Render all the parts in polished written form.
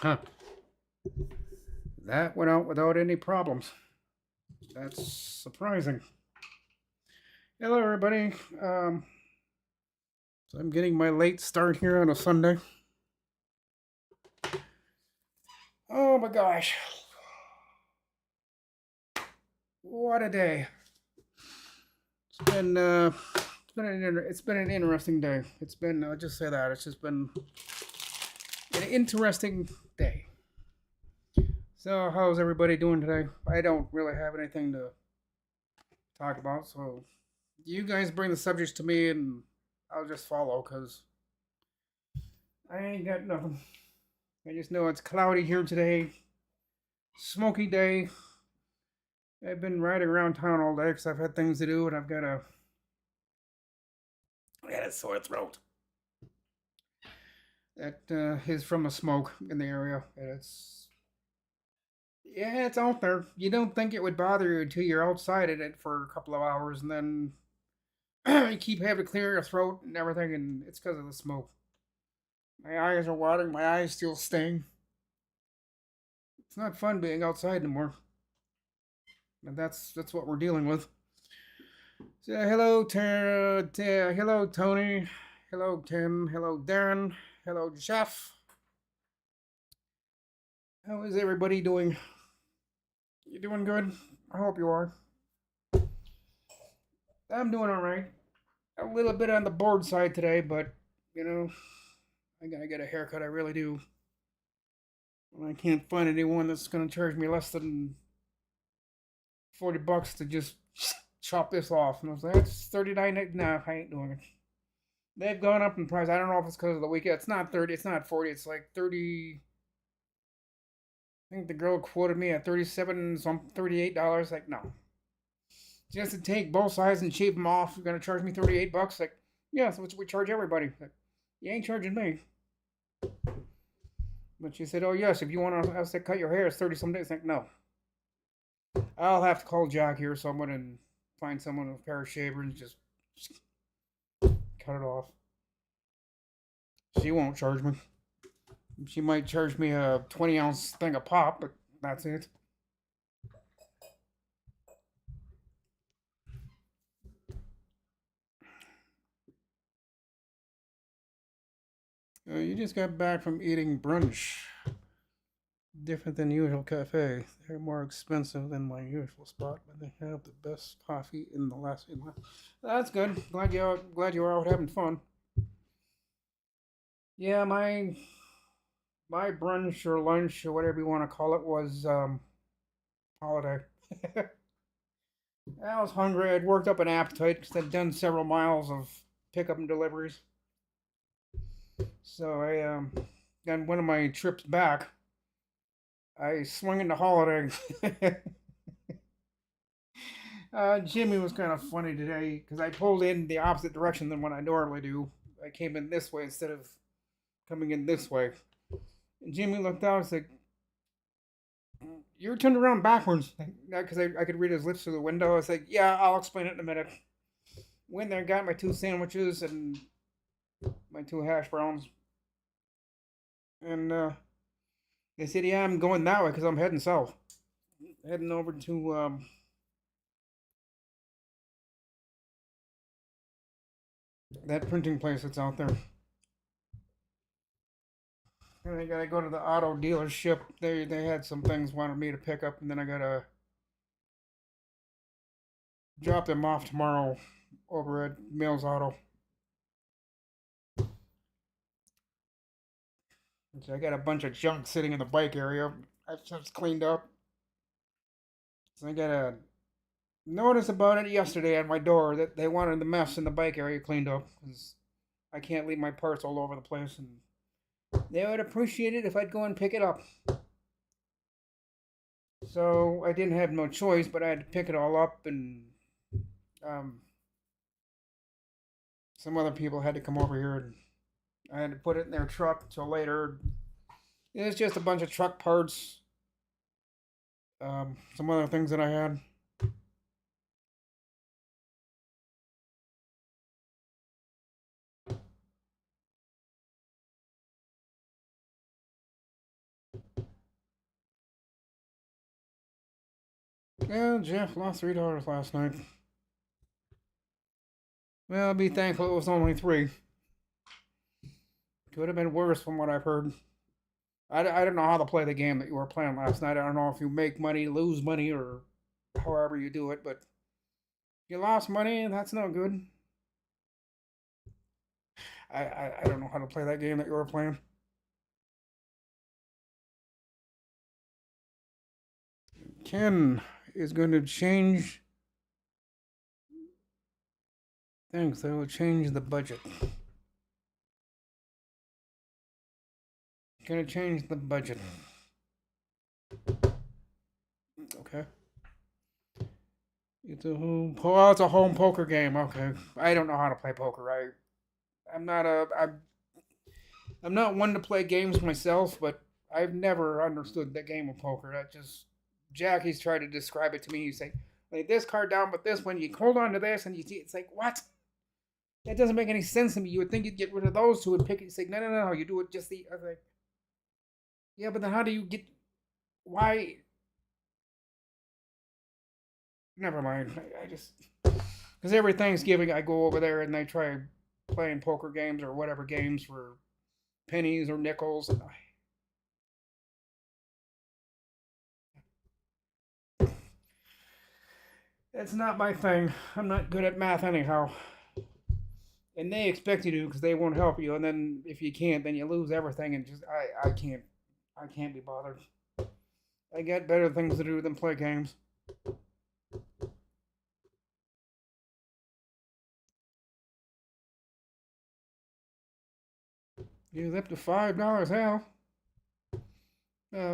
Huh. That went out without any problems. That's surprising. Hello, everybody. So I'm getting my late start here on a Sunday. Oh my gosh. What a day. It's been an interesting day. It's been I'll just say that it's just been an interesting day. So how's everybody doing today? I don't really have anything to talk about, so you guys bring the subjects to me and I'll just follow because I ain't got nothing. I just know it's cloudy here today, smoky day. I've been riding around town all day because I've had things to do and I got a sore throat. That is from the smoke in the area. And it's out there. You don't think it would bother you until you're outside in it for a couple of hours, and then you keep having to clear your throat and everything, and it's because of the smoke. My eyes are watering. My eyes still sting. It's not fun being outside anymore, and that's what we're dealing with. So hello Tony, hello Tim, hello Darren, hello Jeff. How is everybody doing? You doing good? I hope you are. I'm doing all right. A little bit on the bored side today, but you know, I gotta get a haircut. I really do. And I can't find anyone that's gonna charge me less than $40 to just chop this off. And I was like, that's 39. Nah, I ain't doing it. They've gone up in price. I don't know if it's because of the weekend. It's not 30. It's not 40. It's like 30. I think the girl quoted me at 37, some $38. Like, no. Just to take both sides and shave them off, you're gonna charge me $38. Like, yeah, that's what we charge everybody. Like, you ain't charging me. But she said, oh yes, if you want us to cut your hair, it's 30 some days. Like, no. I'll have to call Jack here, someone, and find someone with a pair of shavers and just cut it off. She won't charge me. She might charge me a 20-ounce thing of pop, but that's it. You just got back from eating brunch. Different than usual cafe. They're more expensive than my usual spot, but they have the best coffee in the last. That's good. Glad you were out having fun. Yeah, my brunch or lunch or whatever you want to call it was holiday. I was hungry. I'd worked up an appetite because I'd done several miles of pickup and deliveries. So on one of my trips back, I swung into holiday. Jimmy was kind of funny today because I pulled in the opposite direction than what I normally do. I came in this way instead of coming in this way. And Jimmy looked out and said, "You're turned around backwards." Because I could read his lips through the window. I was like, "Yeah, I'll explain it in a minute." Went there, got my two sandwiches and my two hash browns. And they said, "Yeah, I'm going that way because I'm heading south. Heading over to that printing place that's out there." And I gotta go to the auto dealership. They had some things wanted me to pick up, and then I gotta drop them off tomorrow over at Mills Auto. So I got a bunch of junk sitting in the bike area. I've just cleaned up. So I got a notice about it yesterday on my door that they wanted the mess in the bike area cleaned up because I can't leave my parts all over the place, and they would appreciate it if I'd go and pick it up. So I didn't have no choice, but I had to pick it all up, and um, some other people had to come over here, and I had to put it in their truck till later. It's just a bunch of truck parts, some other things that I had. Yeah, Jeff lost $3 last night. Well, be thankful it was only three. Could have been worse from what I've heard. I don't know how to play the game that you were playing last night. I don't know if you make money, lose money, or however you do it, but if you lost money, that's no good. I don't know how to play that game that you were playing. Ken is going to change things. They will change the budget. Going to change the budget. Okay. It's a home. Oh, it's a home poker game. Okay. I don't know how to play poker. I'm not a. I'm not one to play games myself, but I've never understood the game of poker. That just Jackie's tried to describe it to me. He's like, lay this card down, but this one you hold on to this, and you see it's like what? That doesn't make any sense to me. You would think you'd get rid of those two and pick it. He's like, no. You do it just the. I was like, yeah, but then how do you get? Why? Never mind. I just because every Thanksgiving I go over there and I try playing poker games or whatever games for pennies or nickels, and it's not my thing. I'm not good at math anyhow. And they expect you to because they won't help you. And then if you can't, then you lose everything. And just I can't be bothered. I got better things to do than play games. You was up to $5, hell.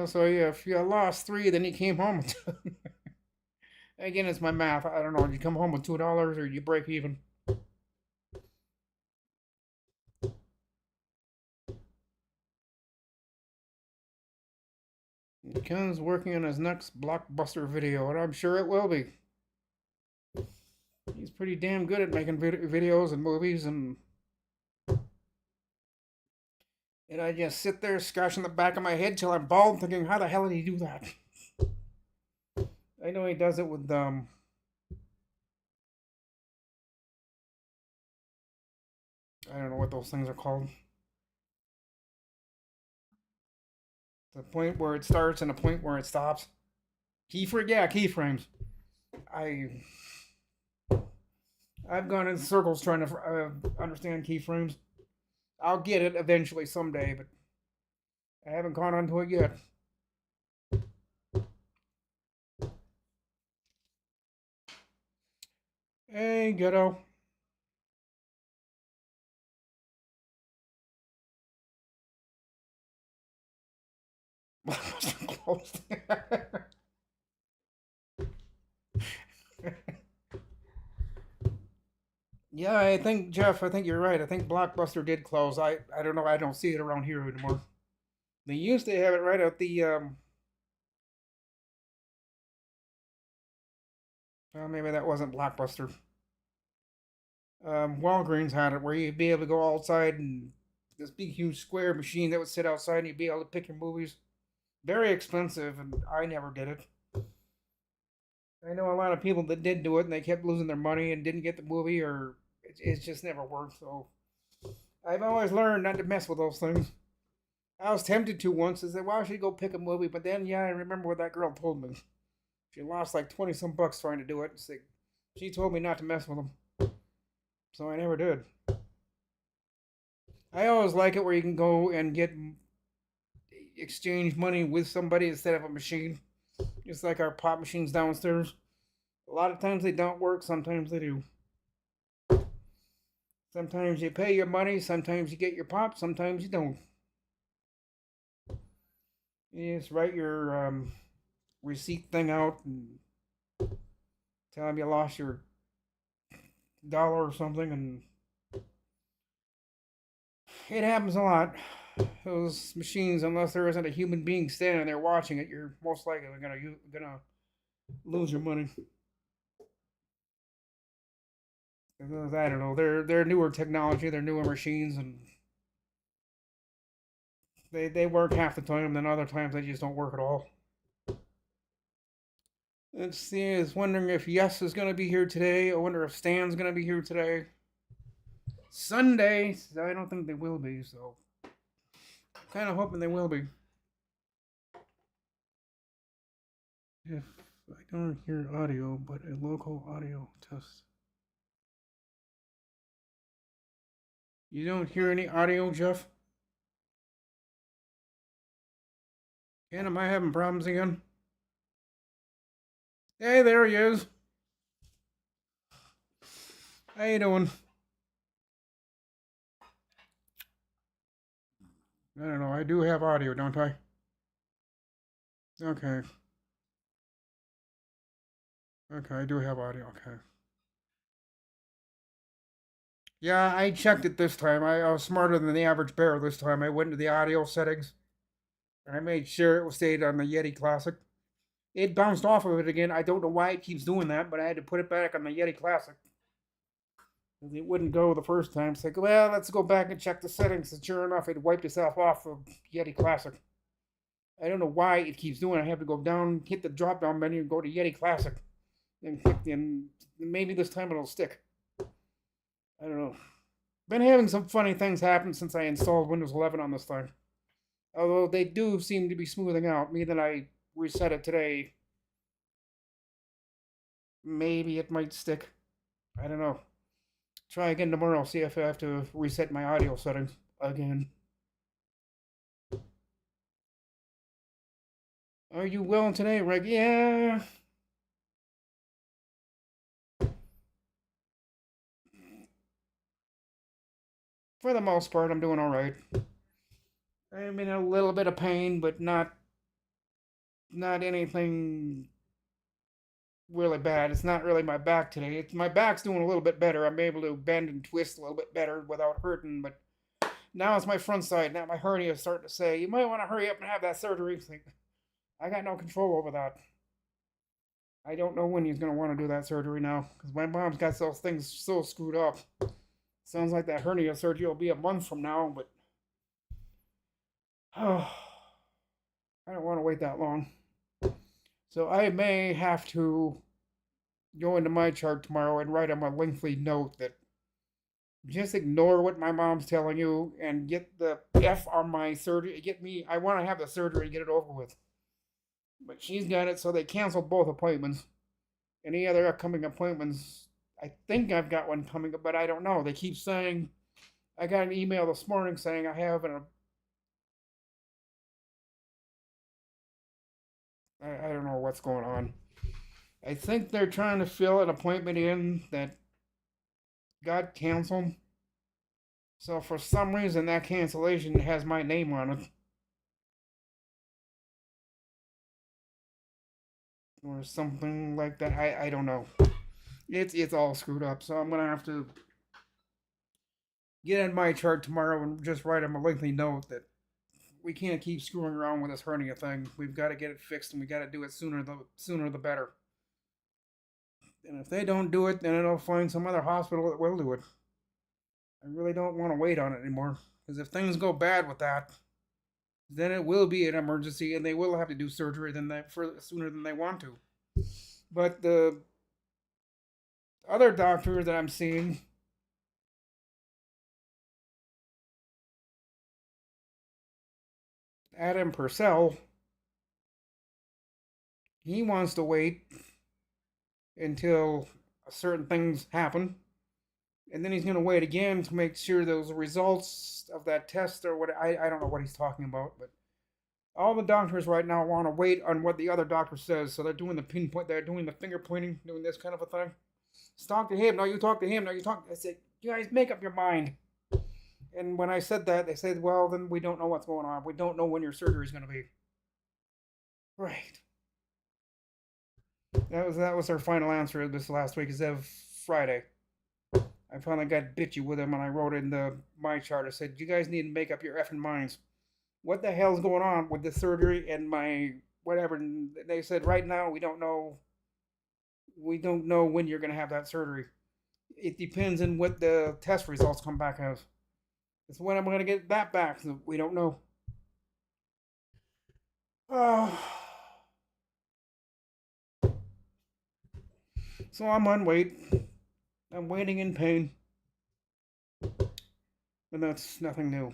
So yeah, if you lost three, then you came home with two. Again, it's my math. I don't know. You come home with $2 or you break even. Ken's working on his next blockbuster video, and I'm sure it will be. He's pretty damn good at making videos and movies, and I just sit there scratching the back of my head till I'm bald, thinking, how the hell did he do that? I know he does it with I don't know what those things are called. The point where it starts and the point where it stops. Keyframes. I I've gone in circles trying to understand keyframes. I'll get it eventually someday, but I haven't gone onto it yet. Hey, ghetto. Closed. Yeah, I think Jeff. I think you're right. I think Blockbuster did close. I don't know. I don't see it around here anymore. They used to have it right at the well, maybe that wasn't Blockbuster. Walgreens had it where you'd be able to go outside and this big huge square machine that would sit outside and you'd be able to pick your movies. Very expensive, and I never did it. I know a lot of people that did do it and they kept losing their money and didn't get the movie, or it just never worked. So I've always learned not to mess with those things. I was tempted to once. I said, well, I should go pick a movie. But then, yeah, I remember what that girl told me. She lost like 20 some bucks trying to do it. So she told me not to mess with them. So I never did. I always like it where you can go and get exchange money with somebody instead of a machine. Just like our pop machines downstairs. A lot of times they don't work, sometimes they do. Sometimes you pay your money, sometimes you get your pop, sometimes you don't. You just write your receipt thing out and tell them you lost your dollar or something, and it happens a lot. Those machines, unless there isn't a human being standing there watching it, you're most likely gonna lose your money. I don't know. They're newer technology. They're newer machines, and they work half the time. Then other times they just don't work at all. Let's see. I was wondering if Yes is going to be here today. I wonder if Stan's going to be here today. Sunday. I don't think they will be, so kind of hoping they will be. If I don't hear audio, but a local audio test. You don't hear any audio, Jeff? Ken, am I having problems again? Hey, there he is. How you doing? I don't know. I do have audio, don't I? Okay. Okay, I do have audio. Okay. Yeah, I checked it this time. I was smarter than the average bear this time. I went to the audio settings and I made sure it stayed on the Yeti Classic. It bounced off of it again. I don't know why it keeps doing that, but I had to put it back on the Yeti Classic. It wouldn't go the first time. It's like, well, let's go back and check the settings. And sure enough, it wiped itself off of Yeti Classic. I don't know why it keeps doing it. I have to go down, hit the drop down menu, and go to Yeti Classic. And click and maybe this time it'll stick. I don't know. Been having some funny things happen since I installed Windows 11 on this thing. Although they do seem to be smoothing out. Me that I reset it today, maybe it might stick. I don't know. Try again tomorrow, see if I have to reset my audio settings again. Are you well today, Reg? Yeah. For the most part, I'm doing alright. I'm in a little bit of pain, but not anything really bad. It's not really my back today. My back's doing a little bit better. I'm able to bend and twist a little bit better without hurting, but now it's my front side. Now my hernia is starting to say, you might want to hurry up and have that surgery. Like, I got no control over that. I don't know when he's going to want to do that surgery now, because my mom's got those things so screwed up. Sounds like that hernia surgery will be a month from now, but oh, I don't want to wait that long. So I may have to go into my chart tomorrow and write him a lengthy note that just ignore what my mom's telling you and get the F on my surgery. Get me, I want to have the surgery, get it over with. But she's got it, so they canceled both appointments. Any other upcoming appointments? I think I've got one coming up, but I don't know. They keep saying, I got an email this morning saying I have I don't know what's going on. I think they're trying to fill an appointment in that got canceled. So for some reason, that cancellation has my name on it. Or something like that. I don't know. It's all screwed up. So I'm gonna have to get in my chart tomorrow and just write him a lengthy note that we can't keep screwing around with this hernia thing. We've got to get it fixed, and we got to do it sooner the better. And if they don't do it, then it'll find some other hospital that will do it. I really don't want to wait on it anymore, because if things go bad with that, then it will be an emergency, and they will have to do surgery sooner than they want to. But the other doctor that I'm seeing, Adam Purcell, he wants to wait until certain things happen, and then he's going to wait again to make sure those results of that test or what I don't know what he's talking about, but all the doctors right now want to wait on what the other doctor says, so they're doing the pinpoint, they're doing the finger pointing, doing this kind of a thing. Just talk to him. No, you talk to him. No, you talk. I said, you guys make up your mind. And when I said that, they said, well, then we don't know what's going on. We don't know when your surgery is going to be. Right. That was our final answer this last week, instead of Friday. I finally got bitchy with him, and I wrote in my chart. I said, you guys need to make up your effing minds. What the hell's going on with the surgery and my whatever? And they said, right now, we don't know. We don't know when you're going to have that surgery. It depends on what the test results come back as. It's when I'm going to get that back. So we don't know. Oh. So I'm on wait. I'm waiting in pain. And that's nothing new.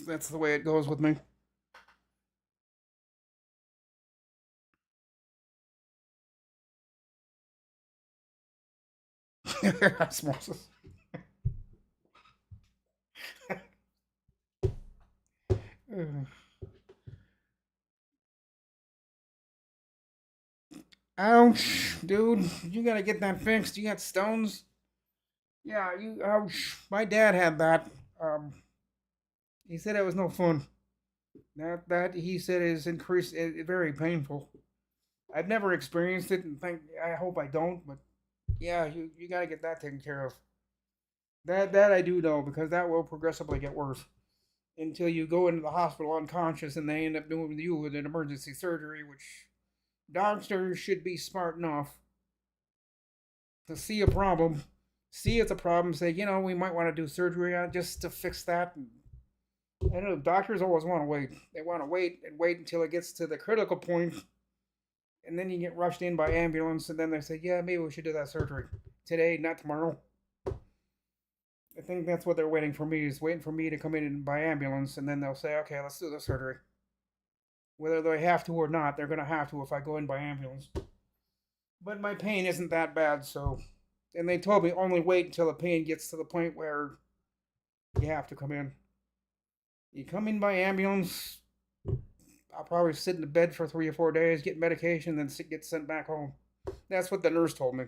That's the way it goes with me. Osmosis. Ouch, dude. You gotta get that fixed. You got stones? Yeah, you. Ouch. My dad had that. Um, he said it was no fun. That he said is increased, very painful. I've never experienced it, and I hope I don't. But yeah, you gotta get that taken care of. That I do know because that will progressively get worse until you go into the hospital unconscious and they end up doing you with an emergency surgery, which doctors should be smart enough to see a problem, see it's a problem, say, we might want to do surgery on it just to fix that. And I know doctors always want to wait. They want to wait and wait until it gets to the critical point, and then you get rushed in by ambulance, and then they say, yeah, maybe we should do that surgery today, not tomorrow. I think that's what they're waiting for me, is waiting for me to come in by ambulance, and then they'll say, okay, let's do the surgery. Whether they have to or not, they're going to have to if I go in by ambulance. But my pain isn't that bad, so. And they told me only wait until the pain gets to the point where you have to come in. You come in by ambulance, I'll probably sit in the bed for 3 or 4 days, get medication, then get sent back home. That's what the nurse told me.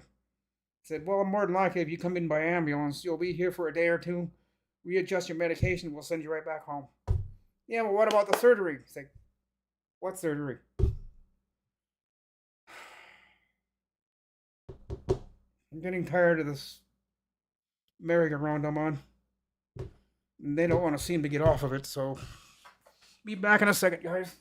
Said, well, more than likely, if you come in by ambulance, you'll be here for a day or two, readjust your medication, we'll send you right back home. Yeah, well, what about the surgery? It's like, what surgery? I'm getting tired of this merry-go-round I'm on. And they don't want to seem to get off of it, so. Be back in a second, guys.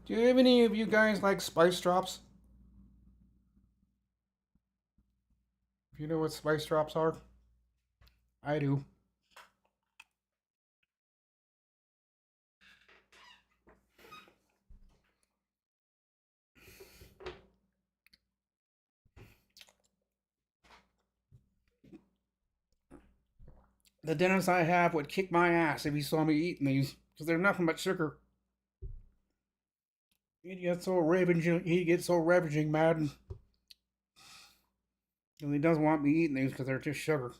Do any of you guys like spice drops? If you know what spice drops are, I do. The dentist I have would kick my ass if he saw me eating these, because they're nothing but sugar. He gets so ravaging mad, and he doesn't want me eating these because they're just sugar.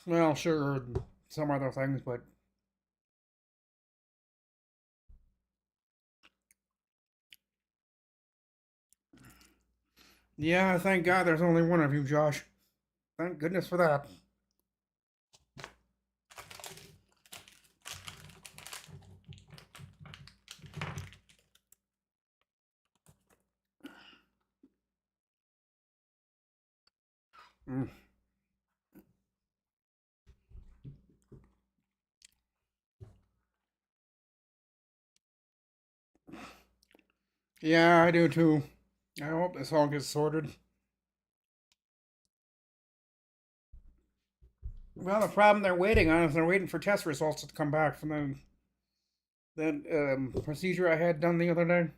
Well, sugar and some other things, but yeah, thank God there's only one of you, Josh. Thank goodness for that. Mm. Yeah, I do too. I hope this all gets sorted. Well, the problem they're waiting on is they're waiting for test results to come back from the procedure I had done the other day.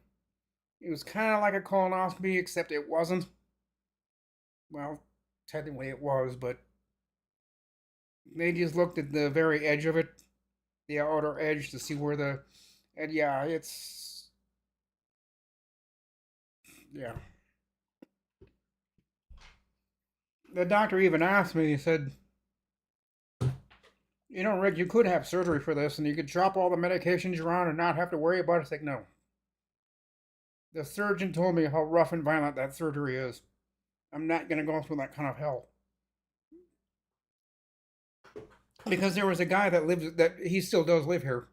It was kind of like a colonoscopy, except it wasn't. Well, technically it was, but they just looked at the very edge of it, the outer edge, to see where the. And yeah, it's. Yeah. The doctor even asked me, he said, Rick, you could have surgery for this and you could drop all the medications you're on and not have to worry about it. It's like, no. The surgeon told me how rough and violent that surgery is. I'm not going to go through that kind of hell. Because there was a guy that he still does live here.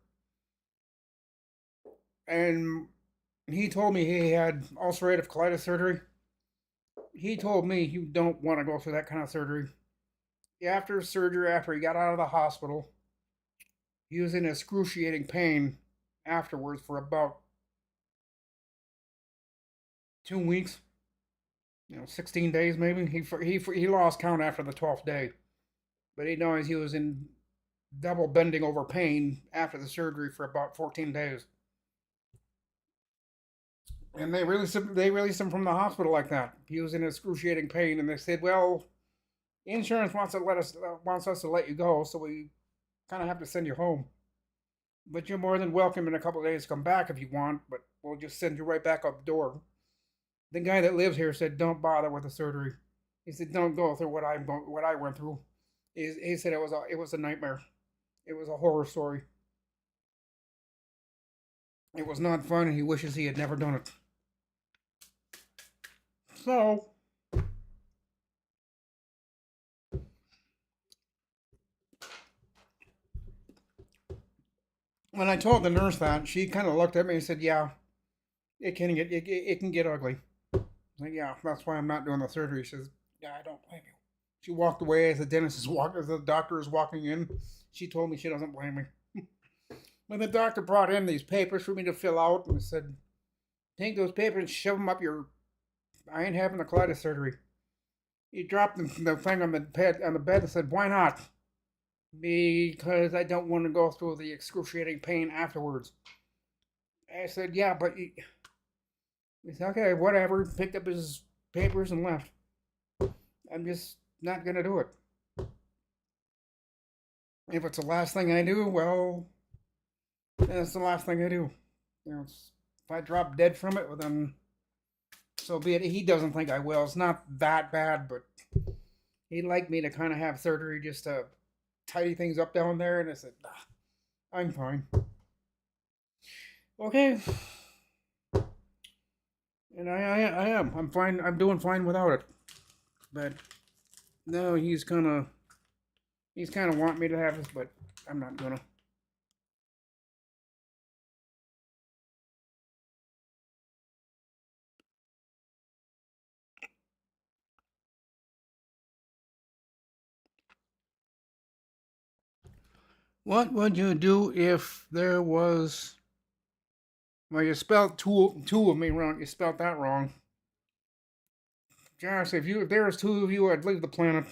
And he told me he had ulcerative colitis surgery. he told me you don't want to go through that kind of surgery. After surgery, after he got out of the hospital, he was in excruciating pain afterwards for about 2 weeks. 16 days maybe. He lost count after the 12th day, but he knows he was in double bending over pain after the surgery for about 14 days. And they released him from the hospital like that. He was in excruciating pain, and they said, "Well, insurance wants us to let you go, so we kind of have to send you home. But you're more than welcome in a couple of days to come back if you want. But we'll just send you right back up the door." The guy that lives here said, "Don't bother with the surgery." He said, "Don't go through what I went through." He said it was a nightmare. It was a horror story. It was not fun, and he wishes he had never done it. So when I told the nurse that, she kind of looked at me and said, "Yeah, it can get ugly." Like, yeah, that's why I'm not doing the surgery. She says, "Yeah, I don't blame you." She walked away as the doctor is walking in. She told me she doesn't blame me. When the doctor brought in these papers for me to fill out and said, "Take those papers and shove them up your," I ain't having the colitis surgery. He dropped the thing on the bed and said, "Why not?" "Because I don't want to go through the excruciating pain afterwards." I said, "Yeah, but he said, okay, whatever." Picked up his papers and left. I'm just not gonna do it. If it's the last thing I do, well, that's the last thing I do. If I drop dead from it, well then so be it. He doesn't think I will. It's not that bad, but he'd like me to kind of have surgery just to tidy things up down there. And I said, nah, I'm fine. Okay. And I am. I'm fine. I'm doing fine without it. But no, he's kind of want me to have this, but I'm not gonna. What would you do if there was? Well, you spelled two of me wrong. You spelled that wrong. Josh, if there was two of you, I'd leave the planet.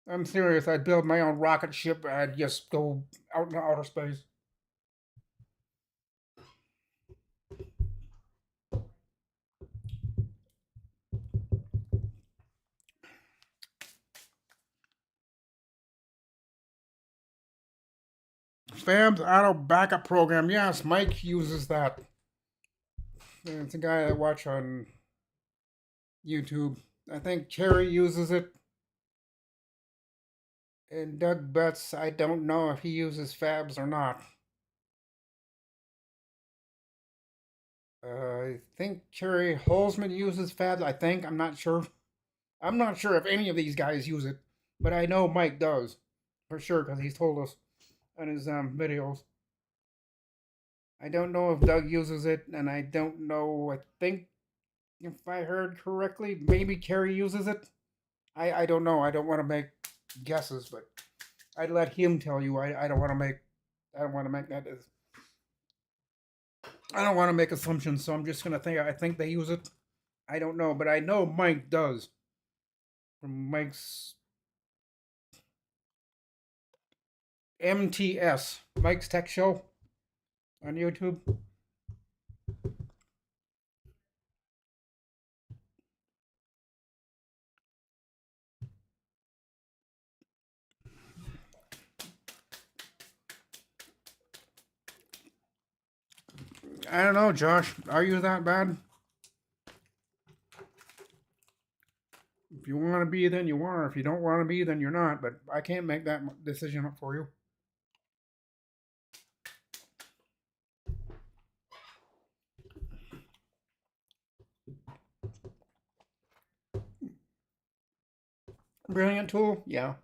I'm serious. I'd build my own rocket ship. I'd just go out into outer space. Fab's auto backup program. Yes, Mike uses that. It's a guy I watch on YouTube. I think Cherry uses it. And Doug Betts, I don't know if he uses Fabs or not. I think Cherry Holzman uses Fabs. I think. I'm not sure. I'm not sure if any of these guys use it, but I know Mike does for sure because he's told us on his videos. I don't know if Doug uses it, and I don't know. I think if I heard correctly, maybe Kerry uses it. I don't know. I don't want to make guesses, but I'd let him tell you. I don't want to make. I don't want to make that. I don't want to make assumptions, so I'm just gonna think. I think they use it. I don't know, but I know Mike does. From Mike's MTS, Mike's Tech Show on YouTube. I don't know, Josh. Are you that bad? If you want to be, then you are. If you don't want to be, then you're not. But I can't make that decision up for you. Brilliant tool? Yeah.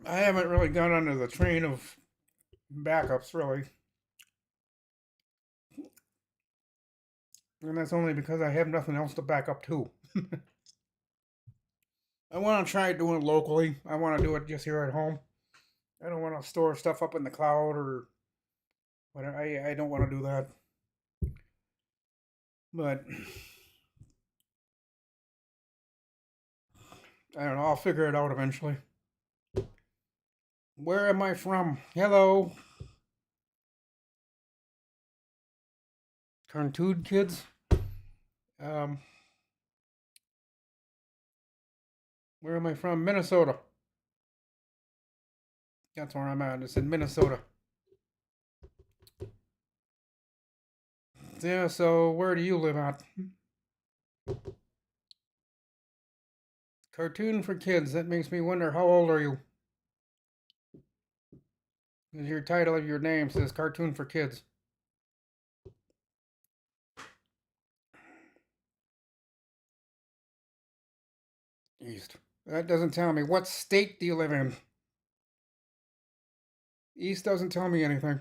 I haven't really got onto the train of backups, really. And that's only because I have nothing else to back up to. I want to try doing it locally. I want to do it just here at home. I don't want to store stuff up in the cloud or whatever. I don't want to do that. But I don't know. I'll figure it out eventually. Where am I from? Hello. Cartoon kids. Um, where am I from? Minnesota. That's where I'm at. It's in Minnesota. Yeah, so where do you live at? Cartoon for kids. That makes me wonder, how old are you? Because your title of your name says Cartoon for Kids. East. That doesn't tell me. What state do you live in? East doesn't tell me anything.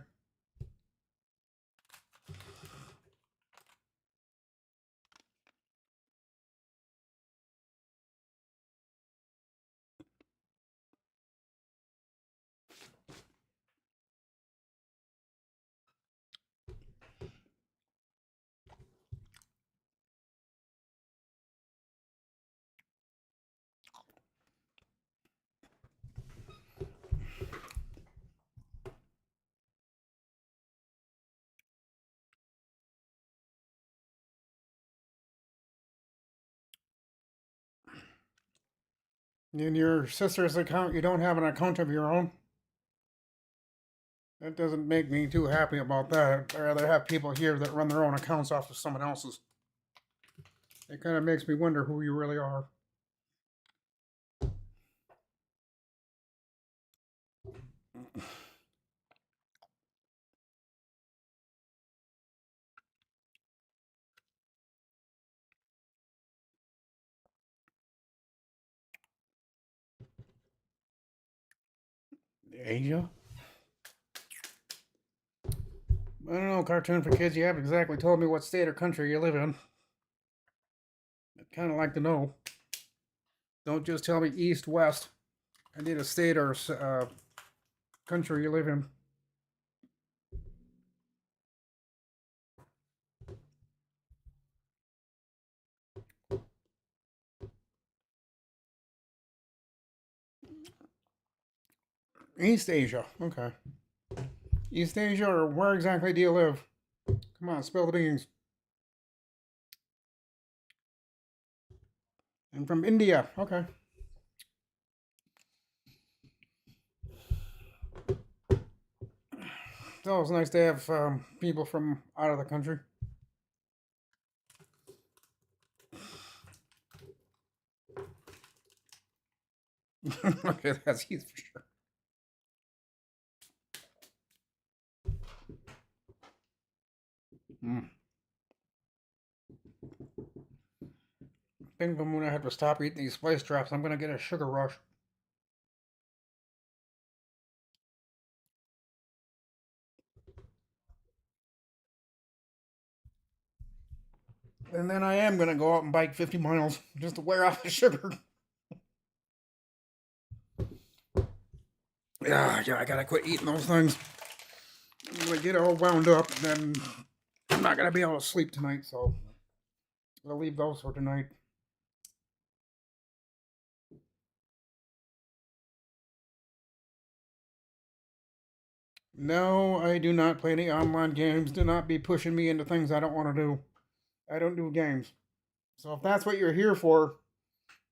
In your sister's account, you don't have an account of your own? That doesn't make me too happy about that. I'd rather have people here that run their own accounts off of someone else's. It kind of makes me wonder who you really are. Asia? I don't know, Cartoon for Kids. You haven't exactly told me what state or country you live in. I'd kind of like to know. Don't just tell me east, west. I need a state or country you live in. East Asia. Okay. East Asia, or where exactly do you live? Come on, spill the beans. I'm from India. Okay. It's always nice to have people from out of the country. Okay, that's easy for sure. I think I'm gonna have to stop eating these spice drops. I'm gonna get a sugar rush. And then I am gonna go out and bike 50 miles just to wear off the sugar. Yeah, I gotta quit eating those things. I'm gonna get all wound up, and then I'm not gonna be able to sleep tonight, so I'll leave those for tonight. No, I do not play any online games. Do not be pushing me into things I don't want to do. I don't do games. So if that's what you're here for,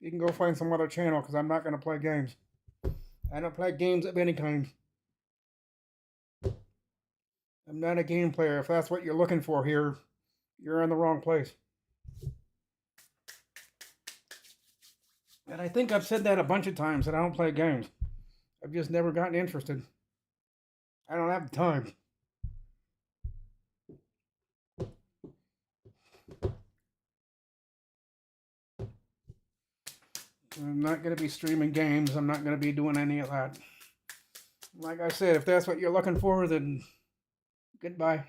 you can go find some other channel because I'm not going to play games. I don't play games of any kind. I'm not a game player. If that's what you're looking for here, you're in the wrong place. And I think I've said that a bunch of times that I don't play games. I've just never gotten interested. I don't have the time. I'm not going to be streaming games. I'm not going to be doing any of that. Like I said, if that's what you're looking for, then goodbye.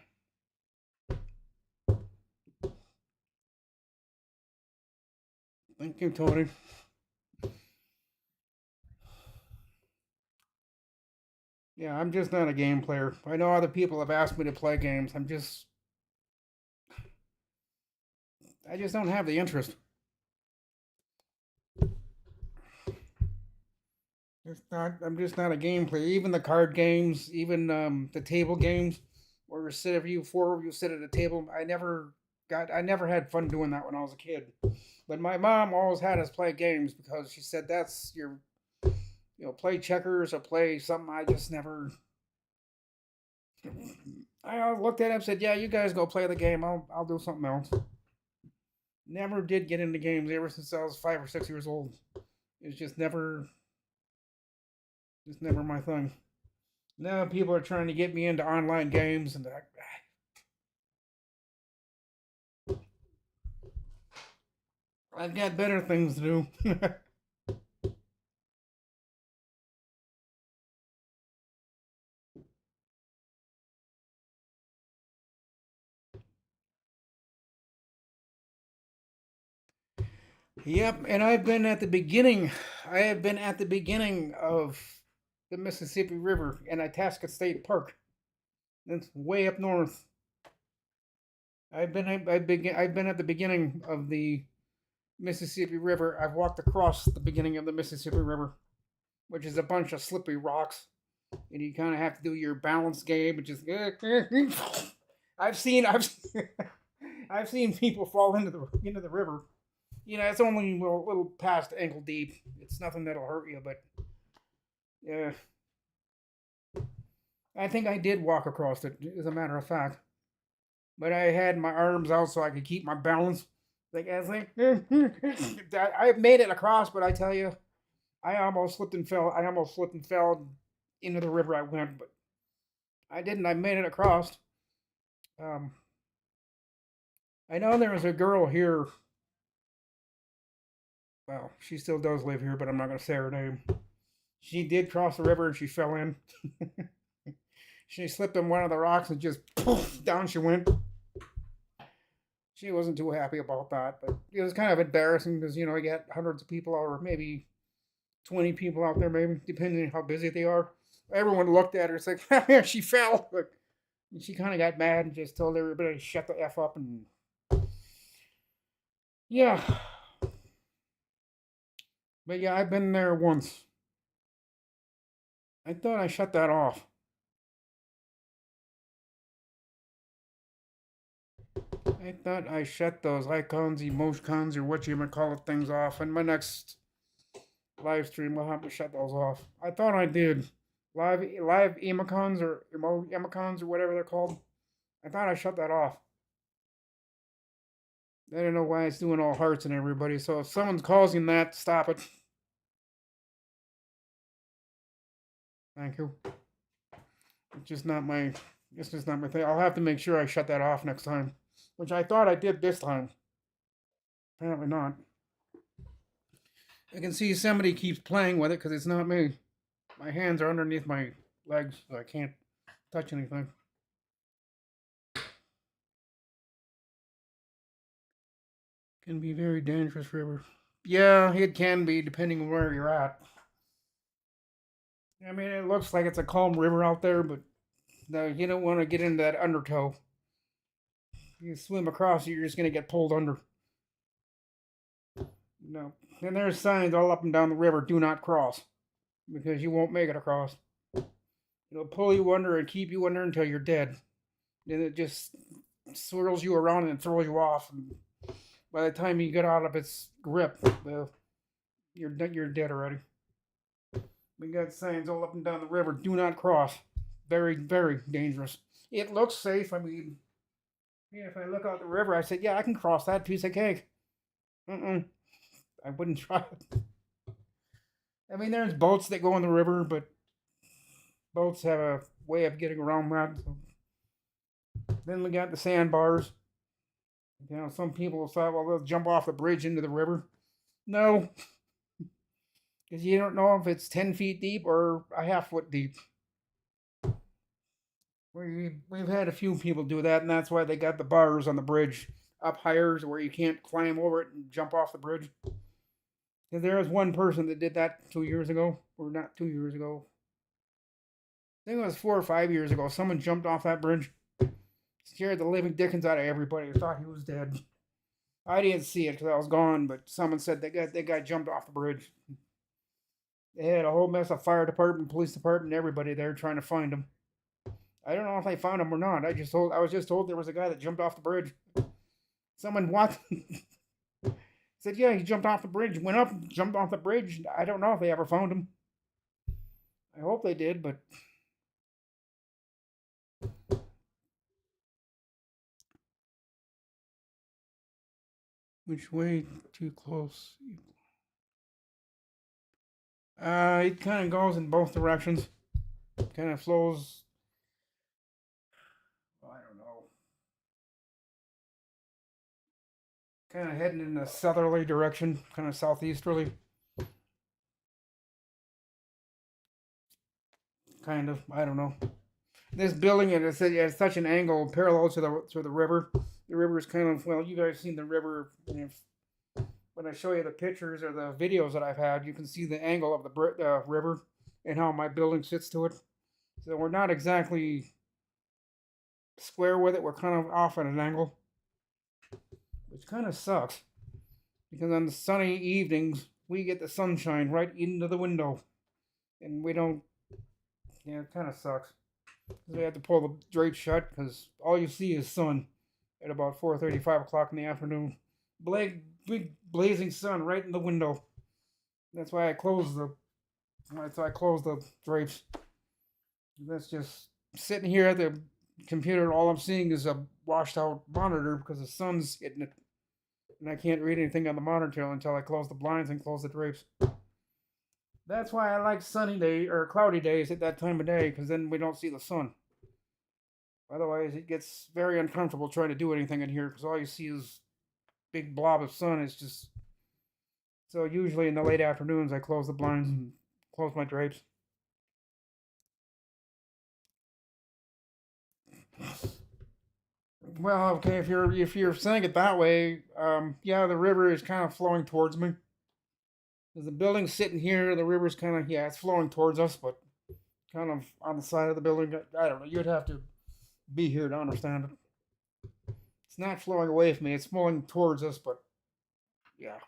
Thank you, Tony. Yeah, I'm just not a game player. I know other people have asked me to play games. I just don't have the interest. I'm just not a game player. Even the card games, even the table games, where we sit, if you four of you sit at a table, I never had fun doing that when I was a kid. But my mom always had us play games because she said that's your, play checkers or play something. I just never. I looked at him and said, "Yeah, you guys go play the game. I'll do something else." Never did get into games ever since I was 5 or 6 years old. It's just never my thing. Now people are trying to get me into online games, and I've got better things to do. Yep, and I've been at the beginning. I have been at the beginning of the Mississippi River in Itasca State Park. That's way up north. I've been at the beginning of the Mississippi River. I've walked across the beginning of the Mississippi River, which is a bunch of slippery rocks, and you kind of have to do your balance game, which is. I've seen I've I've seen people fall into the river. It's only a little past ankle deep. It's nothing that'll hurt you, but yeah, I think I did walk across it, as a matter of fact. But I had my arms out so I could keep my balance. Like I was like, I made it across, but I tell you, I almost slipped and fell. I almost slipped and fell into the river I went, but I didn't. I made it across. Um, I know there was a girl here. Well, she still does live here, but I'm not going to say her name. She did cross the river and she fell in. She slipped on one of the rocks and just poof, down she went. She wasn't too happy about that, but it was kind of embarrassing because you got hundreds of people or maybe 20 people out there, maybe depending on how busy they are. Everyone looked at her. It's like she fell. And she kind of got mad and just told everybody to shut the f up. And yeah, but yeah, I've been there once. I thought I shut that off. I thought I shut those icons, emoticons, or what you might call it, things off. In my next live stream, I'll have to shut those off. I thought I did. Live emoticons or emoticons or whatever they're called. I thought I shut that off. I don't know why it's doing all hearts and everybody. So if someone's causing that, stop it. Thank you. It's just not my. It's just not my thing. I'll have to make sure I shut that off next time, which I thought I did this time. Apparently not. I can see somebody keeps playing with it because it's not me. My hands are underneath my legs, so I can't touch anything. Can be very dangerous river. Yeah, it can be depending on where you're at. I mean, it looks like it's a calm river out there, but no, you don't want to get into that undertow. You swim across it, you're just going to get pulled under. No. And there's signs all up and down the river, do not cross, because you won't make it across. It'll pull you under and keep you under until you're dead. Then it just swirls you around and throws you off. And by the time you get out of its grip, you're dead already. We got signs all up and down the river, do not cross. Very, very dangerous. It looks safe. I mean, yeah, if I look out the river, I said, yeah, I can cross that piece of cake. I wouldn't try it. I mean, there's boats that go in the river, but boats have a way of getting around that. So. Then we got the sandbars. Some people thought, well, they'll jump off the bridge into the river. No, because you don't know if it's 10 feet deep or a half foot deep. We've had a few people do that, and that's why they got the bars on the bridge up higher, where you can't climb over it and jump off the bridge. Because there was one person that did that 2 years ago, or not 2 years ago. I think it was 4 or 5 years ago. Someone jumped off that bridge, scared the living dickens out of everybody. Thought he was dead. I didn't see it because I was gone, but someone said that guy jumped off the bridge. They had a whole mess of fire department, police department, everybody there trying to find him. I don't know if they found him or not. I was just told there was a guy that jumped off the bridge. Someone walked said, yeah, he jumped off the bridge, went up, jumped off the bridge. I don't know if they ever found him. I hope they did, but which way too close? It kind of goes in both directions. Kind of flows. I don't know. Kind of heading in a southerly direction, kind of southeasterly. Kind of. I don't know. This building is at such an angle parallel to the river. The river is kind of, well, you guys seen the river. When I show you the pictures or the videos that I've had, you can see the angle of the river and how my building sits to it. So we're not exactly square with it. We're kind of off at an angle, which kind of sucks because on the sunny evenings we get the sunshine right into the window, and we don't. Yeah, it kind of sucks. We have to pull the drapes shut because all you see is sun at about 4:30, 5 o'clock in the afternoon. Big blazing sun right in the window. That's why I closed the drapes. That's just sitting here at the computer. All I'm seeing is a washed out monitor because the sun's hitting it, and I can't read anything on the monitor until I close the blinds and close the drapes. That's why I like sunny day or cloudy days at that time of day because then we don't see the sun. Otherwise, it gets very uncomfortable trying to do anything in here because all you see is big blob of sun. It's just so usually in the late afternoons I close the blinds and close my drapes. Well, okay, if you're saying it that way, yeah, the river is kind of flowing towards me. There's a building sitting here. The river's kind of, yeah, it's flowing towards us, but kind of on the side of the building. I don't know. You'd have to be here to understand it. It's not flowing away from me. It's flowing towards us, but yeah,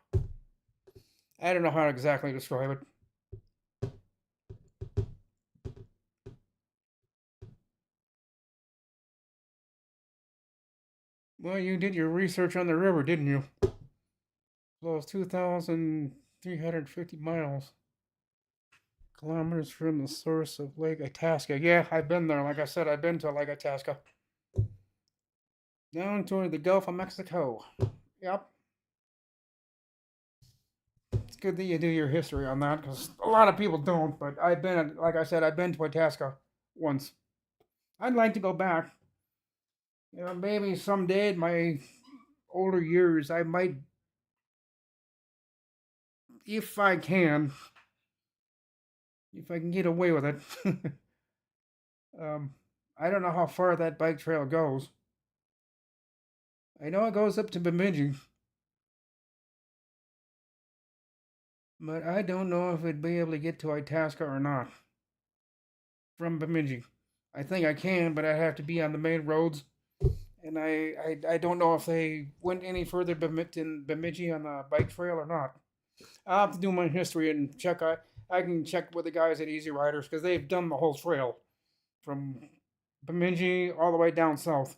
I don't know how to exactly describe it. Well, you did your research on the river, didn't you? Well, it's 2,350 miles. Kilometers from the source of Lake Itasca. Yeah, I've been there. Like I said, I've been to Lake Itasca. Down toward the Gulf of Mexico. Yep. It's good that you do your history on that because a lot of people don't. But like I said, I've been to Itasca once. I'd like to go back. Maybe someday in my older years, I might, if I can, if I can get away with it. um, I don't know how far that bike trail goes. I know it goes up to Bemidji, but I don't know if I'd be able to get to Itasca or not from Bemidji. I think I can, but I'd have to be on the main roads, and I don't know if they went any further in Bemidji on the bike trail or not. I'll have to do my history and check. I can check with the guys at Easy Riders because they've done the whole trail from Bemidji all the way down south.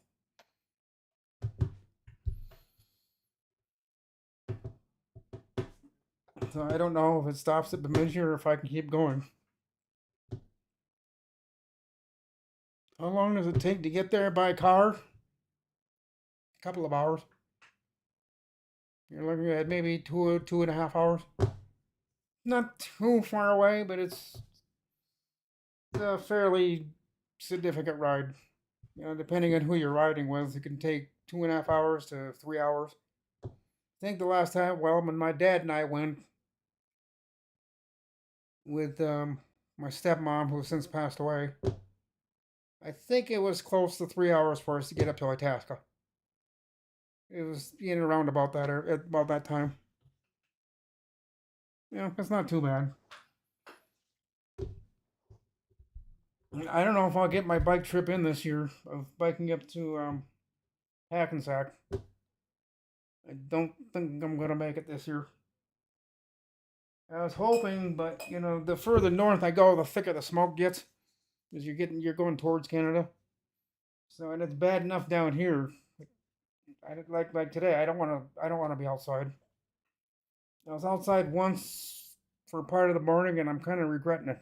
So I don't know if it stops at Bemidji or if I can keep going. How long does it take to get there by car? A couple of hours. You're looking at maybe 2.5 hours. Not too far away, but it's a fairly significant ride. Depending on who you're riding with, it can take 2.5 hours to 3 hours. I think the last time, well, when my dad and I went with my stepmom, who has since passed away, I think it was close to 3 hours for us to get up to Itasca. It was in around about that time. Yeah, it's not too bad. I don't know if I'll get my bike trip in this year of biking up to Hackensack. I don't think I'm gonna make it this year. I was hoping, but the further north I go, the thicker the smoke gets, because you're going towards Canada. So, and it's bad enough down here. Like today, I don't want to be outside. I was outside once for part of the morning, and I'm kind of regretting it.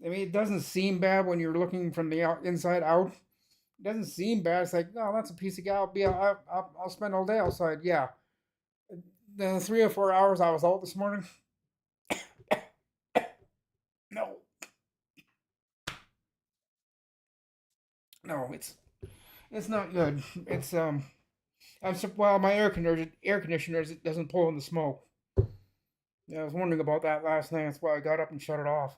I mean, it doesn't seem bad when you're looking from the inside out. It doesn't seem bad. It's like, no, that's a piece of guy. I'll spend all day outside. Yeah, the 3 or 4 hours I was out this morning. No, no, it's not good. Well, my air conditioner doesn't pull in the smoke. Yeah, I was wondering about that last night. That's why I got up and shut it off.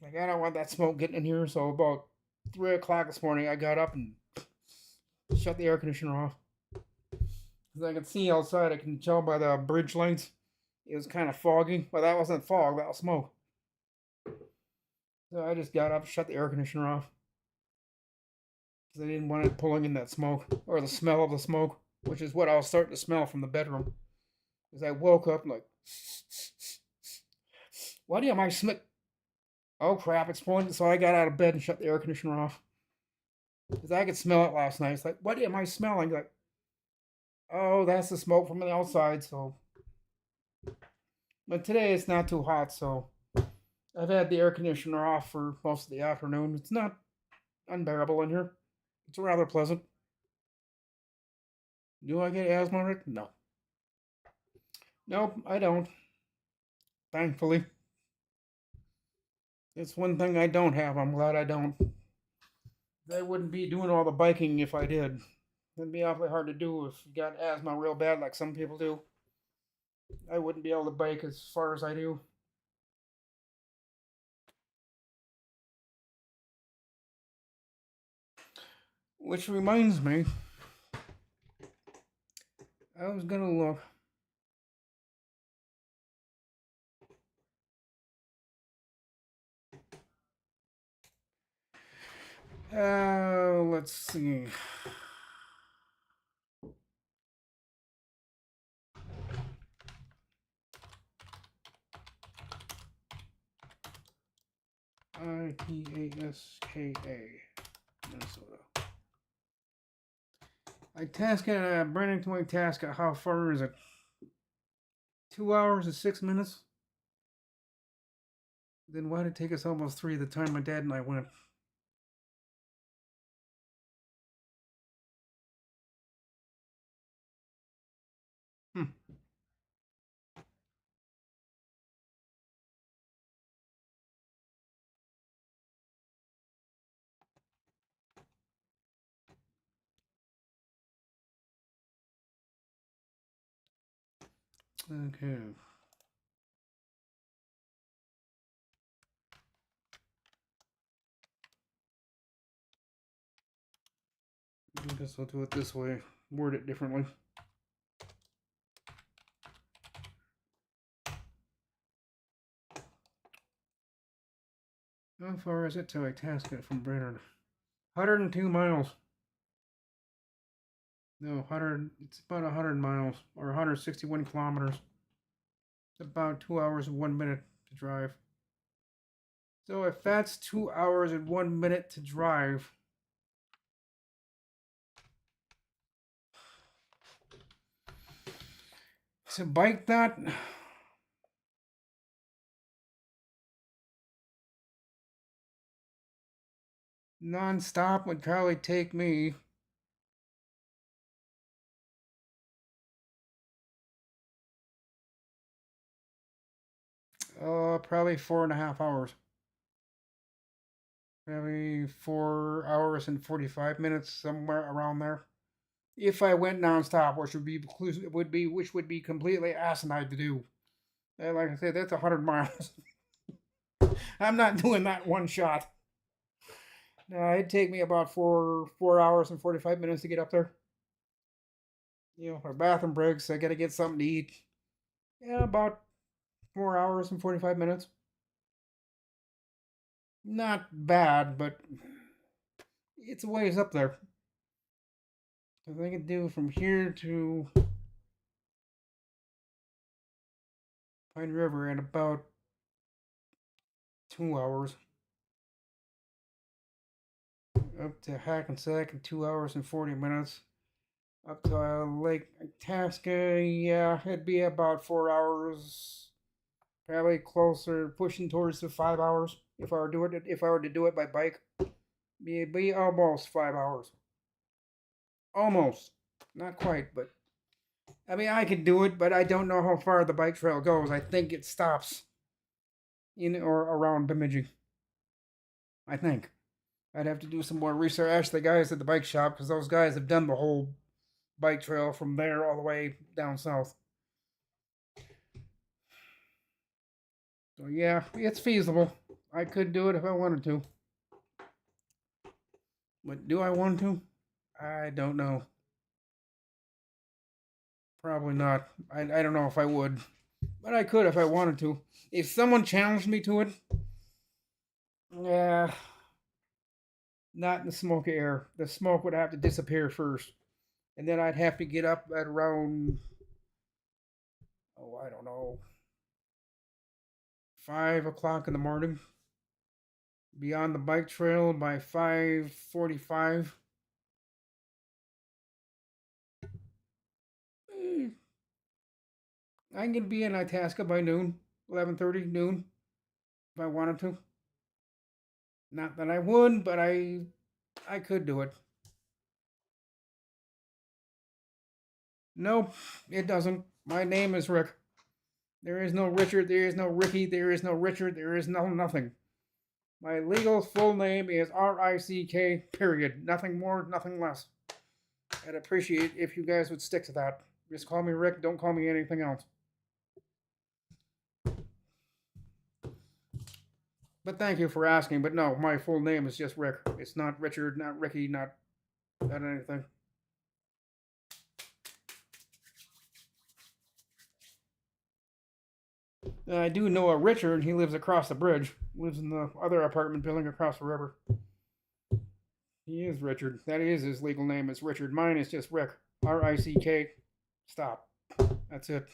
Like, I don't want that smoke getting in here. So about 3 o'clock this morning, I got up and shut the air conditioner off. Because I could see outside. I can tell by the bridge lights. It was kind of foggy, but that wasn't fog. That was smoke. So I just got up, shut the air conditioner off. Because I didn't want it pulling in that smoke or the smell of the smoke, which is what I was starting to smell from the bedroom. Because I woke up like, what am I smell? Oh crap, it's pulling. So I got out of bed and shut the air conditioner off. Because I could smell it last night. It's like, what am I smelling? Like, oh, that's the smoke from the outside. So, but today it's not too hot. So I've had the air conditioner off for most of the afternoon. It's not unbearable in here. It's rather pleasant. Do I get asthma, Rick? No. Nope, I don't. Thankfully. It's one thing I don't have. I'm glad I don't. I wouldn't be doing all the biking if I did. It'd be awfully hard to do if you got asthma real bad, like some people do. I wouldn't be able to bike as far as I do. Which reminds me, I was gonna look. Let's see. Itaska, Minnesota. Itasca, Brandon to Itasca. How far is it? 2 hours and 6 minutes. Then why did it take us almost three the time my dad and I went? Hmm. Okay. I guess I'll do it this way. Word it differently. How far is it to Itasca from Brainerd? 102 miles. No, 100. It's about 100 miles or 161 kilometers. It's about 2 hours and 1 minute to drive. So if that's 2 hours and 1 minute to drive, to bike that, non-stop would probably take me probably 4.5 hours. Probably 4 hours and 45 minutes, somewhere around there. If I went non-stop, which would be completely asinine to do. And like I said, that's 100 miles. I'm not doing that one shot. No, it'd take me about 4 hours and 45 minutes to get up there. You know, for bathroom breaks, I gotta get something to eat. Yeah, about 4 hours and 45 minutes. Not bad, but it's a ways up there. Cause I could do from here to Pine River in about 2 hours. Up to Hackensack in 2 hours and 40 minutes. Up to Lake Itasca, yeah, it'd be about 4 hours. Probably closer, pushing towards the 5 hours. If I were to do it, if I were to do it by bike, it'd be almost 5 hours. Almost, not quite, but I mean I could do it, but I don't know how far the bike trail goes. I think it stops in or around Bemidji. I think I'd have to do some more research. Ask the guys at the bike shop because those guys have done the whole bike trail from there all the way down south. So yeah, it's feasible. I could do it if I wanted to. But do I want to? I don't know. Probably not. I don't know if I would. But I could if I wanted to. If someone challenged me to it, yeah, not in the smoky air. The smoke would have to disappear first. And then I'd have to get up at around, oh, I don't know, 5 o'clock in the morning. Be on the bike trail by 5:45. I can be in Itasca by noon, 11:30 noon, if I wanted to. Not that I would, but I could do it. Nope, it doesn't. My name is Rick. There is no Richard, there is no Ricky, there is no Richard, there is no nothing. My legal full name is RICK, period. Nothing more, nothing less. I'd appreciate if you guys would stick to that. Just call me Rick, don't call me anything else. But thank you for asking. But no, my full name is just Rick. It's not Richard, not Ricky, not anything. I do know a Richard. He lives across the bridge. Lives in the other apartment building across the river. He is Richard. That is his legal name. Is Richard. Mine is just Rick. RICK. Stop. That's it.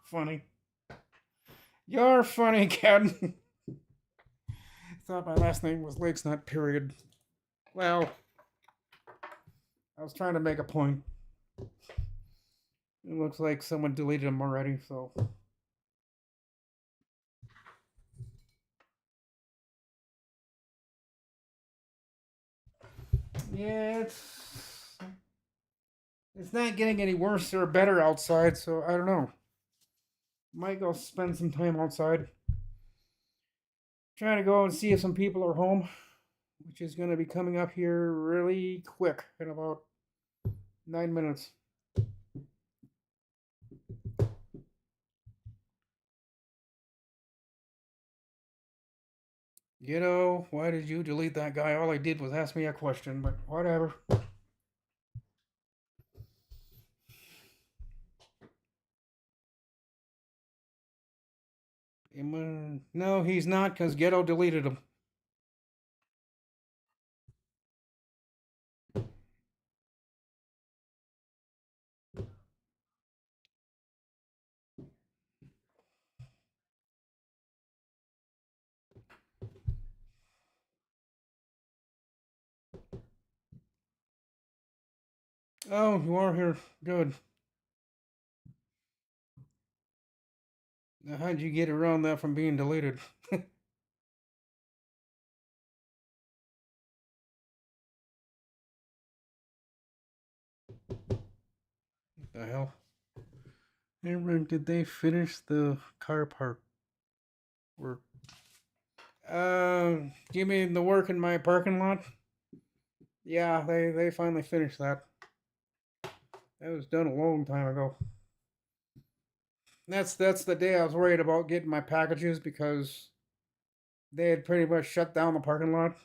Funny. You're funny, Ken. Thought my last name was Lakes, not period. Well, I was trying to make a point. It looks like someone deleted them already, so. Yeah, it's not getting any worse or better outside, so I don't know. Might go spend some time outside. Trying to go and see if some people are home, which is going to be coming up here really quick in about 9 minutes. You know, why did you delete that guy? All I did was ask me a question, but whatever. No, he's not, because Ghetto deleted him. Oh, you are here. Good. Now, how'd you get around that from being deleted? The hell? Did they finish the car park work? You mean the work in my parking lot? Yeah, they finally finished that. That was done a long time ago. That's the day I was worried about getting my packages because they had pretty much shut down the parking lot.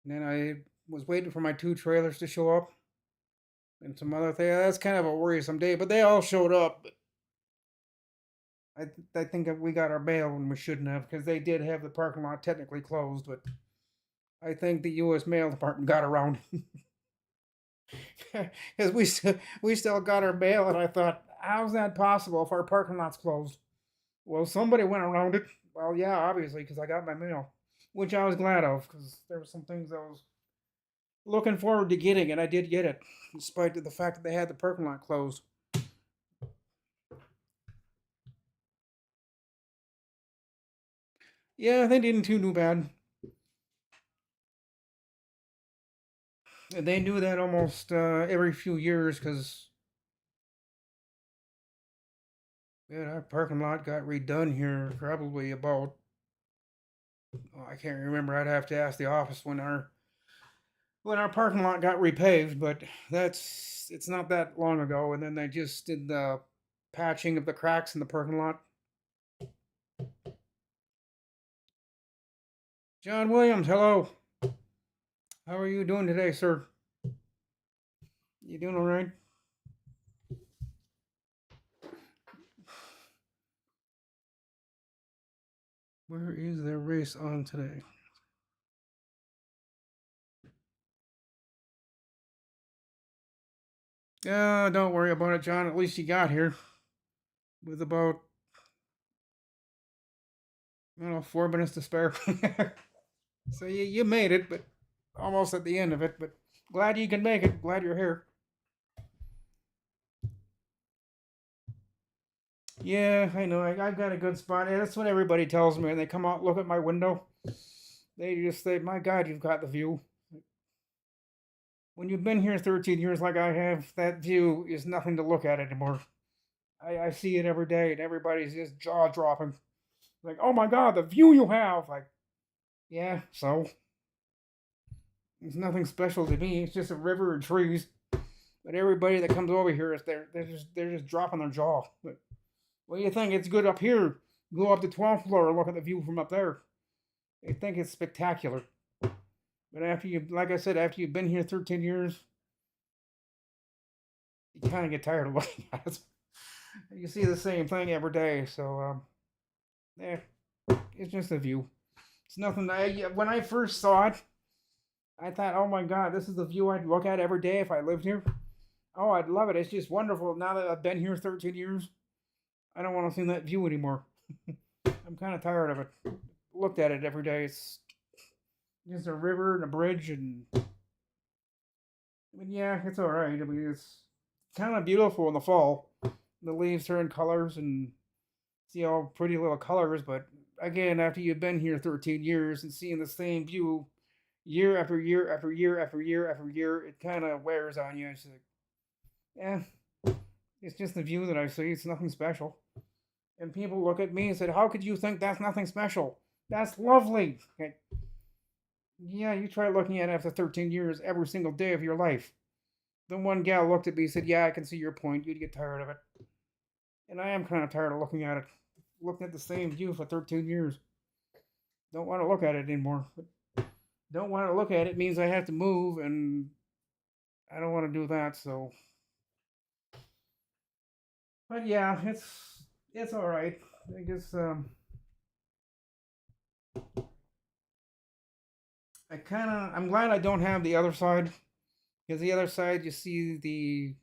And then I was waiting for my two trailers to show up and some other thing. That's kind of a worrisome day, but they all showed up. I think that we got our mail when we shouldn't have because they did have the parking lot technically closed, but I think the U.S. Mail Department got around because we still got our mail, and I thought, how's that possible if our parking lot's closed? Well, somebody went around it. Well, yeah, obviously, because I got my mail, which I was glad of because there were some things I was looking forward to getting, and I did get it, despite the fact that they had the parking lot closed. Yeah, they didn't too bad. And they knew that almost every few years because yeah, our parking lot got redone here probably about oh, I can't remember. I'd have to ask the office when our parking lot got repaved, but it's not that long ago. And then they just did the patching of the cracks in the parking lot. John Williams, hello. How are you doing today, sir? You doing all right? Where is their race on today? Don't worry about it, John. At least you got here with about I don't know 4 minutes to spare. So you made it, but almost at the end of it. But glad you can make it. Glad you're here. Yeah, I know. I've got a good spot. Yeah, that's what everybody tells me when they come out look at my window. They just say, "My God, you've got the view." When you've been here 13 years like I have, that view is nothing to look at anymore. I see it every day, and everybody's just jaw dropping. Like, "Oh my God, the view you have!" Like, yeah, so it's nothing special to me. It's just a river and trees. But everybody that comes over here is they're just dropping their jaw. But what do you think? It's good up here. Go up to 12th floor and look at the view from up there. They think it's spectacular. But after you, like I said, after you've been here 13 years, you kind of get tired of looking at it. You see the same thing every day. So, yeah, it's just a view. It's nothing. When I first saw it, I thought, oh my God, this is the view I'd look at every day if I lived here. Oh, I'd love it. It's just wonderful. Now that I've been here 13 years, I don't want to see that view anymore. I'm kind of tired of it. Looked at it every day. It's just a river and a bridge, and I mean, yeah, it's all right. I mean, it's kind of beautiful in the fall. The leaves turn colors and see all pretty little colors. But again, after you've been here 13 years and seeing the same view year after year after year after year after year, it kind of wears on you. It's like, yeah, it's just the view that I see. It's nothing special. And people look at me and said, "How could you think that's nothing special? That's lovely." Okay. Yeah, you try looking at it after 13 years every single day of your life. The one gal looked at me and said, "Yeah, I can see your point. You'd get tired of it." And I am kind of tired of looking at it. Looking at the same view for 13 years. Don't want to look at it anymore. But don't want to look at it means I have to move, and I don't want to do that. So, but yeah, it's all right. I guess I'm glad I don't have the other side because the other side you see the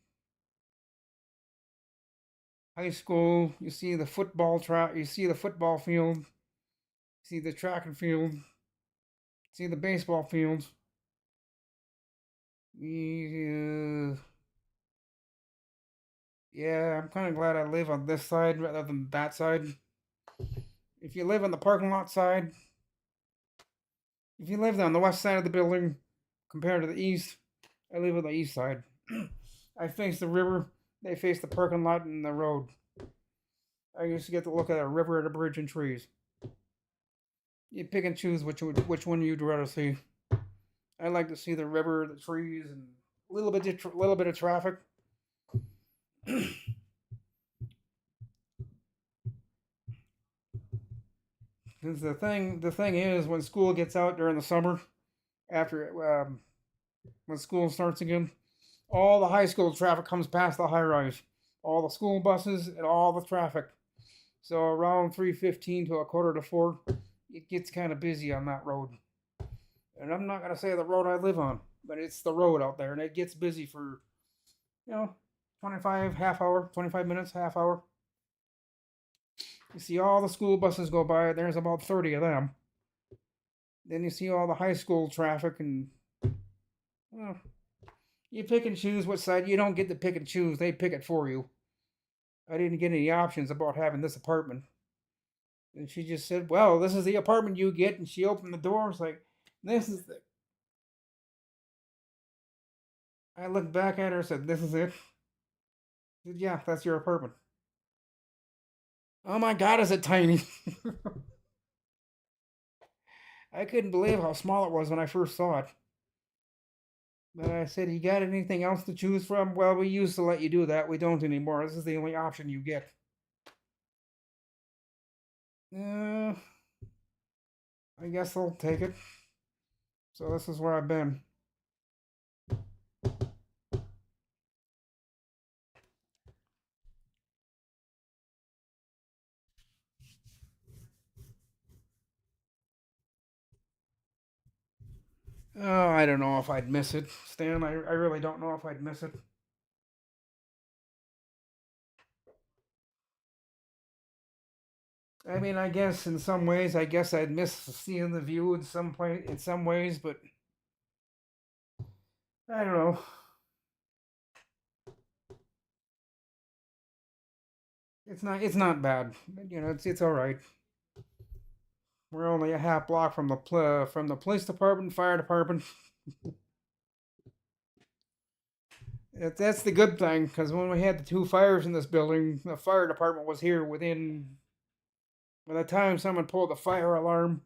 high school, you see the football track, you see the football field, you see the track and field, see the baseball field. Yeah, yeah, I'm kind of glad I live on this side rather than that side. If you live on the parking lot side, if you live on the west side of the building compared to the east, I live on the east side. I face the river, they face the parking lot and the road. I used to get to look at a river and a bridge and trees. You pick and choose which one you'd rather see. I like to see the river, the trees, and little bit of traffic. Because the thing is, when school gets out during the summer, after when school starts again, all the high school traffic comes past the high rise, all the school buses and all the traffic. So around 3:15 to a quarter to 4, it gets kind of busy on that road. And I'm not gonna say the road I live on, but it's the road out there, and it gets busy for 25 minutes, half hour. You see all the school buses go by. There's about 30 of them. Then you see all the high school traffic, and well, you pick and choose what side. You don't get to pick and choose. They pick it for you. I didn't get any options about having this apartment. And she just said, "Well, this is the apartment you get." And she opened the door. It's like, this is the. I looked back at her and said, "This is it." I said, "Yeah, that's your apartment." Oh my God, is it tiny? I couldn't believe how small it was when I first saw it. But I said, "You got anything else to choose from?" "Well, we used to let you do that. We don't anymore. This is the only option you get." Uh, I guess I'll take it. So this is where I've been. Oh, I don't know if I'd miss it, Stan. I really don't know if I'd miss it. I mean, I guess in some ways, I guess I'd miss seeing the view in some ways, but I don't know. It's not bad. It's all right. We're only a half block from the police department, fire department. That's the good thing, because when we had the two fires in this building, the fire department was here within. By the time someone pulled the fire alarm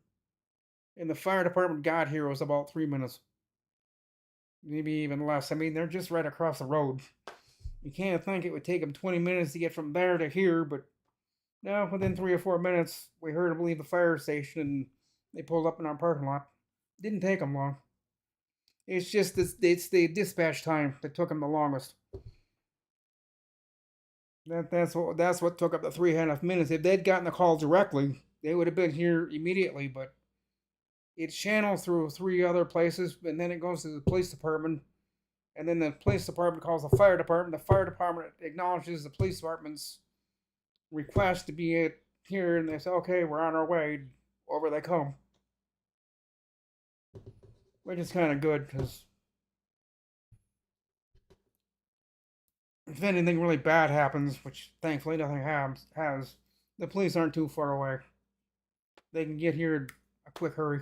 and the fire department got here, it was about 3 minutes, maybe even less. I mean, they're just right across the road. You can't think it would take them 20 minutes to get from there to here, but no, within 3 or 4 minutes, we heard them leave the fire station and they pulled up in our parking lot. Didn't take them long. It's just it's the dispatch time that took them the longest. That's what took up the 3.5 minutes. If they'd gotten the call directly, they would have been here immediately. But it's channeled through three other places, and then it goes to the police department, and then the police department calls the fire department. The fire department acknowledges the police department's request to be here, and they say, "Okay, we're on our way." Over they come, which is kind of good because if anything really bad happens, which thankfully nothing has, the police aren't too far away. They can get here in a quick hurry.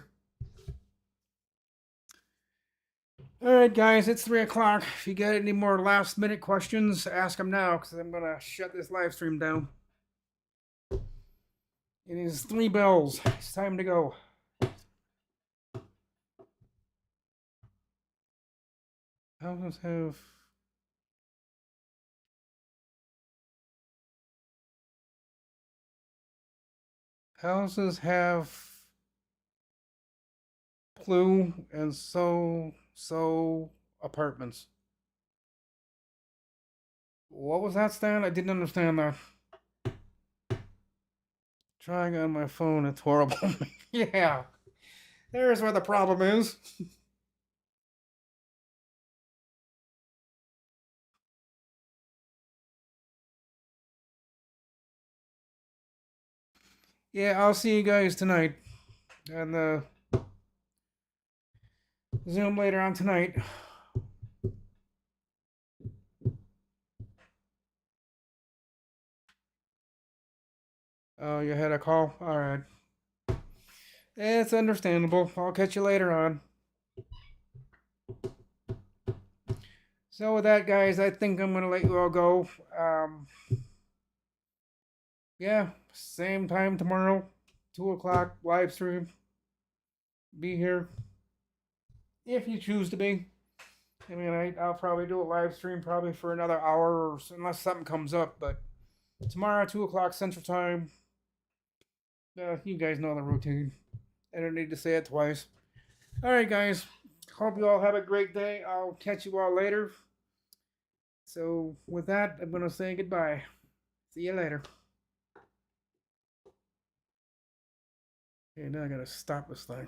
All right, guys, it's 3 o'clock. If you got any more last minute questions, ask them now because I'm gonna shut this live stream down. It is 3 bells. It's time to go. Houses have houses have Plu and so apartments. What was that, Stan? I didn't understand that. Trying on my phone, it's horrible. Yeah, there's where the problem is. Yeah, I'll see you guys tonight and the Zoom later on tonight. Oh, you had a call? All right. It's understandable. I'll catch you later on. So with that, guys, I think I'm gonna let you all go. Yeah, same time tomorrow, 2 o'clock live stream. Be here. if you choose to be. I mean, I'll probably do a live stream probably for another hour, or unless something comes up. But tomorrow, 2 o'clock Central Time. You guys know the routine. I don't need to say it twice. All right, guys. Hope you all have a great day. I'll catch you all later. So, with that, I'm going to say goodbye. See you later. Okay, now I got to stop this thing.